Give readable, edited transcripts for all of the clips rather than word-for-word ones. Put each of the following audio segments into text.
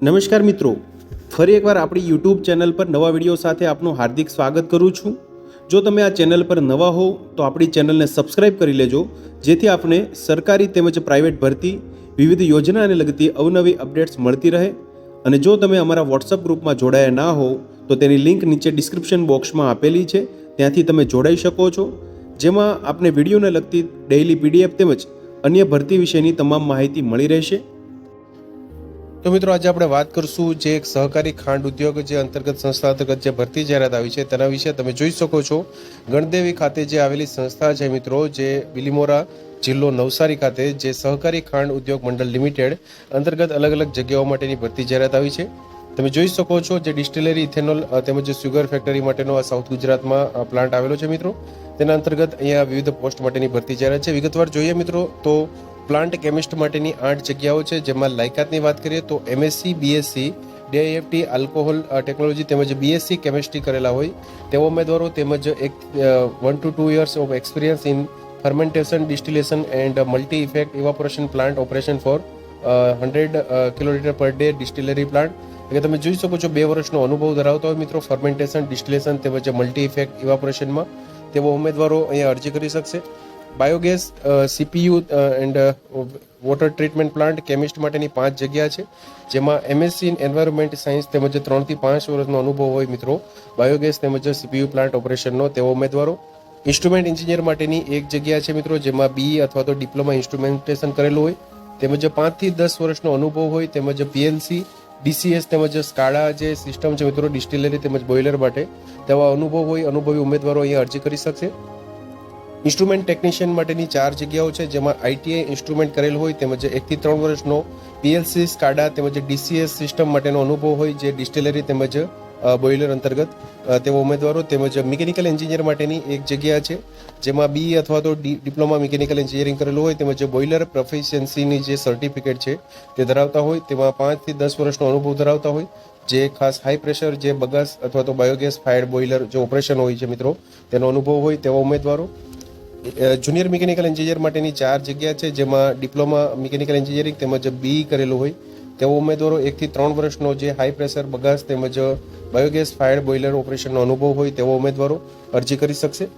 નમસ્કાર મિત્રો, ફરી એકવાર આપણી યુટ્યુબ ચેનલ પર નવા વિડીયો સાથે આપનું હાર્દિક સ્વાગત કરું છું। જો તમે આ ચેનલ પર નવા હો તો આપણી ચેનલને સબસ્ક્રાઇબ કરી લેજો, જેથી આપને સરકારી તેમજ પ્રાઇવેટ ભરતી વિવિધ યોજનાને લગતી અવનવી અપડેટ્સ મળતી રહે। અને જો તમે અમારા વોટ્સઅપ ગ્રુપમાં જોડાયા ના હો તો તેની લિંક નીચે ડિસ્ક્રિપ્શન બોક્સમાં આપેલી છે, ત્યાંથી તમે જોડાઈ શકો છો, જેમાં આપને વિડીયોને લગતી ડેઇલી પીડીએફ તેમજ અન્ય ભરતી વિશેની તમામ માહિતી મળી રહેશે। તો મિત્રો, આજે આપણે વાત કરશું જે એક સહકારી ખાંડ ઉદ્યોગ જે અંતર્ગત સંસ્થા અંતર્ગત જે ભરતી જાહેરાત આવી છે તેના વિશે। તમે જોઈ શકો છો ગણદેવી ખાતે જે આવેલી સંસ્થા છે મિત્રો, જે બિલીમોરા જિલ્લો નવસારી ખાતે જે સહકારી ખાંડ ઉદ્યોગ મંડળ લિમિટેડ અંતર્ગત અલગ અલગ જગ્યાઓ માટેની ભરતી જાહેરાત આવી છે। તમે જોઈ શકો છો જે ડિસ્ટિલરી ઇથેનોલ તેમજ સુગર ફેક્ટરી માટેનો આ સાઉથ ગુજરાતમાં પ્લાન્ટ આવેલો છે મિત્રો, તેના અંતર્ગત અહીંયા વિવિધ પોસ્ટ માટેની ભરતી જાહેરાત છે। વિગતવાર જોઈએ મિત્રો તો પ્લાન્ટ કેમિસ્ટ માટેની 8 જગ્યાઓ છે, જેમાં લાયકાતની વાત કરીએ તો MSc, BSc, DIFT, alcohol technology તેમજ બીએસસી કેમિસ્ટ્રી કરેલા હોય તેવા ઉમેદવારો તેમજ 1 to 2 years of experience in fermentation, distillation and multi effect evaporation plant operation for 100 kilolitre per day ડિસ્ટિલરી plant. એટલે તમે જોઈ શકો છો 2 વર્ષનો અનુભવ ધરાવતા હોય મિત્રો ફર્મેન્ટેશન, ડિસ્ટિલેશન તેમજ મલ્ટી ઇફેક્ટ ઇવાપોરેશનમાં તેવા ઉમેદવારો અહીંયા અરજી કરી શકશે। Biogas, CPU and water treatment plant chemist માટેની 5 જગ્યા છે, જેમાં એમએસસી ઇન એન્વાયરમેન્ટ સાયન્સ તેમજ 3 થી 5 વર્ષનો અનુભવ હોય મિત્રો બાયોગેસ તેમજ સીપીયુ પ્લાન્ટ ઓપરેશનનો તેવા ઉમેદવારો। ઇન્સ્ટ્રુમેન્ટ એન્જિનિયર માટેની 1 જગ્યા છે મિત્રો, જેમાં બી અથવા તો ડિપ્લોમા ઇન્સ્ટ્રુમેન્ટેશન કરેલું હોય તેમજ 5 થી 10 વર્ષનો અનુભવ હોય તેમજ પીએલસી, ડીસીએસ તેમજ સ્કાડા જે સિસ્ટમ છે મિત્રો ડિસ્ટિલરી તેમજ બોઇલર માટે તેવા અનુભવ હોય અનુભવી ઉમેદવારો અહીંયા અરજી કરી શકશે। ઇન્સ્ટ્રુમેન્ટ ટેકનિશિયન માટેની 4 જગ્યાઓ છે, જેમાં આઈટીઆઈ ઇન્સ્ટ્રુમેન્ટ કરેલ હોય તેમજ 1 થી 3 વર્ષનો પીએલસી, સ્કાડા તેમજ ડીસીએસ સિસ્ટમ માટેનો અનુભવ હોય જે ડિસ્ટિલરી તેમજ બોઇલર અંતર્ગત તેવા ઉમેદવારો તેમજ મિકેનિકલ એન્જિનિયર માટેની 1 જગ્યા છે, જેમાં બી અથવા તો ડિપ્લોમા મિકેનિકલ એન્જિનિયરિંગ કરેલું હોય તેમજ બોઇલર પ્રોફિશિયન્સીની જે સર્ટિફિકેટ છે તે ધરાવતા હોય તેમાં 5 થી 10 વર્ષનો અનુભવ ધરાવતા હોય, જે ખાસ હાઈ પ્રેશર જે બગાસ અથવા તો બાયોગેસ ફાયર્ડ બોઇલર જે ઓપરેશન હોય છે મિત્રો તેનો અનુભવ હોય તેવા ઉમેદવારો। જુનિયર મિકેનિકલ એન્જિનિયર માટેની 4 જગ્યા છે, જેમાં ડિપ્લોમા મિકેનિકલ એન્જિનિયરિંગ તેમજ બી કરેલું હોય તેવા ઉમેદવારો 1 થી 3 વર્ષનો જે હાઈ પ્રેશર બગાસ તેમજ બાયોગેસ ફાયર્ડ બોઇલર ઓપરેશનનો અનુભવ હોય તેવા ઉમેદવારો અરજી કરી શકશે।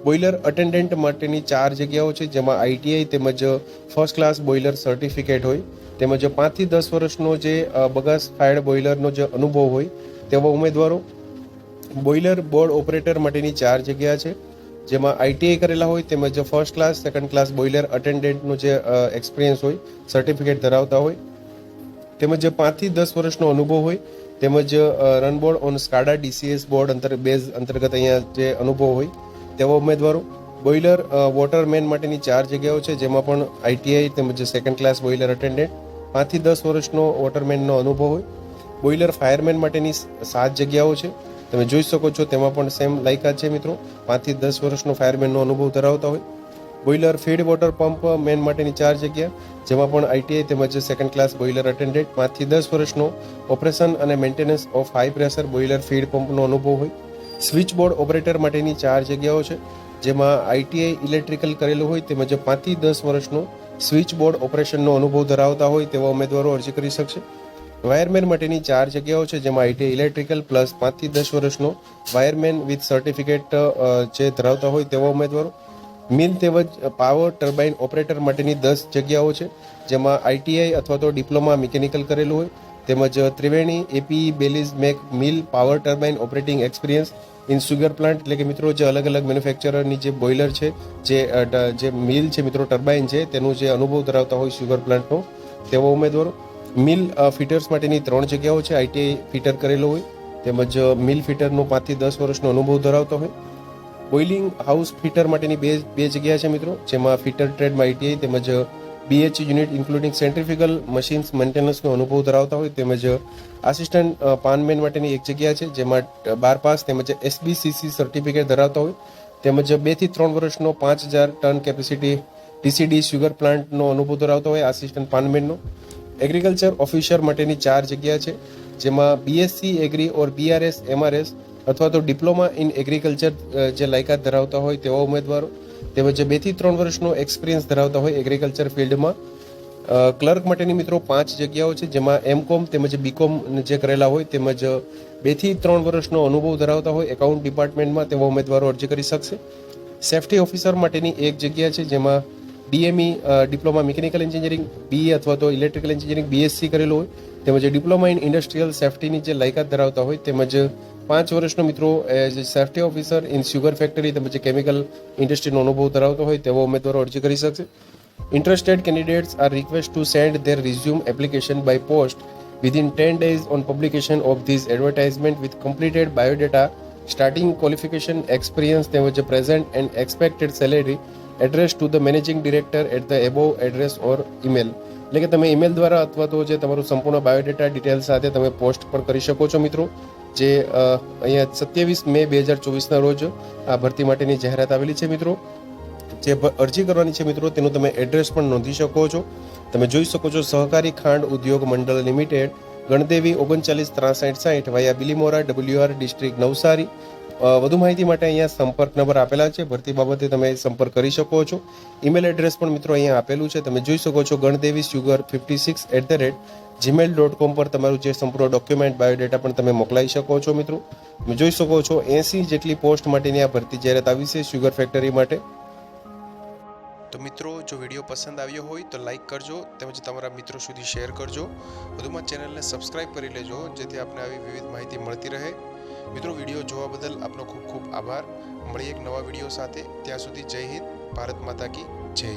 બોઇલર અટેન્ડન્ટ માટેની 4 જગ્યાઓ છે, જેમાં આઈટીઆઈ તેમજ ફર્સ્ટ ક્લાસ બોઇલર સર્ટિફિકેટ હોય તેમજ 5 થી 10 વર્ષનો જે બગાસ ફાયર્ડ બોઇલરનો જે અનુભવ હોય તેવા ઉમેદવારો। બોઇલર બોર્ડ ઓપરેટર માટેની 4 જગ્યા છે, જેમાં આઈટીઆઈ કરેલા હોય તેમજ first class, second class boiler અટેન્ડન્ટનો જે એક્સપિરિયન્સ હોય સર્ટિફિકેટ ધરાવતા હોય તેમજ 5 થી 10 વર્ષનો અનુભવ હોય તેમજ run board on SCADA DCS board અંતર્ગત અહીંયા જે અનુભવ હોય તેવા ઉમેદવારો। બોઇલર વોટરમેન માટેની 4 જગ્યાઓ છે, જેમાં પણ આઈટીઆઈ તેમજ સેકન્ડ ક્લાસ બોઇલર અટેન્ડન્ટ 5 થી 10 વર્ષનો વોટરમેનનો અનુભવ હોય। બોઇલર ફાયરમેન માટેની 7 જગ્યાઓ છે, તમે જોઈ શકો છો તેમાં પણ સેમ લાયકાત છે મિત્રો, 5 થી 10 વર્ષનો ફાયરમેનનો અનુભવ ધરાવતા હોય। Boiler feed water pump man માટેની 4 જગ્યા, જેમાં પણ આઈટીઆઈ તેમજ સેકન્ડ ક્લાસ બોઇલર અટેન્ડન્ટ 5 થી 10 વર્ષનો ઓપરેશન અને maintenance of high pressure boiler feed પંપનો અનુભવ હોય। સ્વિચ બોર્ડ ઓપરેટર માટેની 4 જગ્યાઓ છે, જેમાં આઈટીઆઈ ઇલેક્ટ્રિકલ કરેલું હોય તેમજ 5 થી 10 વર્ષનો સ્વિચ બોર્ડ ઓપરેશનનો અનુભવ ધરાવતા હોય તેવા ઉમેદવારો અરજી કરી શકશે। વાયરમેન માટેની 4 જગ્યાઓ છે, જેમાં આઈટીઆઈ ઇલેક્ટ્રિકલ પ્લસ 5 થી 10 વર્ષનો વાયરમેન વિથ સર્ટિફિકેટ જે ધરાવતા હોય તેવા ઉમેદવારો। મિલ તેમજ પાવર ટર્બાઇન ઓપરેટર માટેની 10 જગ્યાઓ છે, જેમાં આઈટીઆઈ અથવા તો ડિપ્લોમા મિકેનિકલ કરેલું હોય તેમજ Triveni AP Belliss make mill power turbine operating experience in sugar plant, એટલે કે મિત્રો જે અલગ અલગ મેન્યુફેક્ચરરની જે બોઇલર છે જે મિલ છે મિત્રો ટર્બાઇન છે તેનું જે અનુભવ ધરાવતા હોય સુગર પ્લાન્ટનો તેવા ઉમેદવારો। મિલ ફિટર્સ માટેની 3 જગ્યાઓ છે, આઈટીઆઈ ફિટર કરેલો હોય તેમજ મિલ ફિટરનો 5 થી 10 વર્ષનો અનુભવ ધરાવતો હોય। બોઇલિંગ હાઉસ ફિટર માટેની 2 જગ્યા છે મિત્રો, જેમાં ફિટર ટ્રેડમાં આઈટીઆઈ તેમજ BH unit including centrifugal machines મેન્ટેનન્સનો અનુભવ ધરાવતા હોય તેમજ આસિસ્ટન્ટ પાનમેન માટેની 1 જગ્યા છે, જેમાં 12 પાસ તેમજ એસબીસીસી સર્ટિફિકેટ ધરાવતા હોય તેમજ 2 થી 3 વર્ષનો 5000 ટન કેપેસિટી ટીસીડી સુગર પ્લાન્ટનો અનુભવ ધરાવતો હોય આસિસ્ટન્ટ પાનમેનનો। એગ્રીકલ્ચર ઓફિસર માટેની 4 જગ્યા છે, જેમાં બીએસસી એગ્રી ઓર બીઆરએસ એમઆરએસ અથવા તો ડિપ્લોમા ઇન એગ્રીકલ્ચર જે લાયકાત ધરાવતા હોય તેવા ઉમેદવારો તેમજ 2 થી 3 વર્ષનો એક્સપિરિયન્સ ધરાવતા હોય એગ્રીકલ્ચર ફિલ્ડમાં। ક્લર્ક માટેની મિત્રો 5 જગ્યાઓ છે, જેમાં એમકોમ તેમજ બીકોમ જે કરેલા હોય તેમજ 2 થી 3 વર્ષનો અનુભવ ધરાવતા હોય એકાઉન્ટ ડિપાર્ટમેન્ટમાં તેવા ઉમેદવારો અરજી કરી શકશે. સેફ્ટી ઓફિસર માટેની 1 જગ્યા છે, જેમાં ડીએમઈ ડિપ્લોમા મિકેનિકલ એન્જિનિયરિંગ, બીએ અથવા તો ઇલેક્ટ્રિકલ એન્જિનિયરિંગ બીએસસી કરેલો હોય તેમજ ડિપ્લોમા ઇન ઇન્ડસ્ટ્રીયલ સેફ્ટીની જે લાયકાત ધરાવતા હોય તેમજ 5 વર્ષનો મિત્રો જે safety officer in sugar factory તેમજ કેમિકલ ઇન્ડસ્ટ્રીનો અનુભવ ધરાવતો હોય તેવા ઉમેદવારો અરજી કરી શકશે. Interested candidates are requested to send their resume application by post within 10 days on publication of this advertisement with completed biodata, starting qualification, experience તેમજ present and expected salary addressed to the managing director at the above address or email. એટલે કે તમે email દ્વારા અથવા તો જે તમારું સંપૂર્ણ બાયોડેટા ડિટેલ સાથે તમે પોસ્ટ પણ કરી શકો છો મિત્રો. જે અહીંયા 27 મે 2024ના રોજ આ ભરતી માટેની જાહેરાત આવેલી છે મિત્રો. જે અરજી કરવાની છે મિત્રો તેનું તમે એડ્રેસ પણ નોંધી શકો છો. તમે જોઈ શકો છો સહકારી ખાંડ ઉદ્યોગ મંડળ લિમિટેડ, ગણદેવી 396360 વાયા બિલીમોરા WR ડિસ્ટ્રિક્ટ નવસારી. વધુ માહિતી માટે અહીંયા સંપર્ક નંબર આપેલા છે, ભરતી બાબતે તમે સંપર્ક કરી શકો છો. ઈમેલ એડ્રેસ પણ મિત્રો અહીંયા આપેલું છે, તમે જોઈ શકો છો gandevi56@gmail.com પર તમારું જે સંપૂર્ણ ડોક્યુમેન્ટ બાયોડેટા પણ તમે મોકલાવી શકો છો મિત્રો. તમે જોઈ શકો છો 80 જેટલી પોસ્ટ માટેની આ ભરતી જાહેરાત આવી છે સુગર ફેક્ટરી માટે. તો મિત્રો, જો વિડીયો પસંદ આવ્યો હોય તો લાઇક કરજો તેમજ તમારા મિત્રો સુધી શેર કરજો. વધુમાં ચેનલને સબસ્ક્રાઇબ કરી લેજો જેથી આપને આવી વિવિધ માહિતી મળતી રહે. મિત્રો, વિડીયો જોવા બદલ આપનો ખૂબ ખૂબ આભાર. મળીએ એક નવા વિડીયો સાથે. ત્યાં સુધી જય હિન્દ, ભારત માતા કી જય.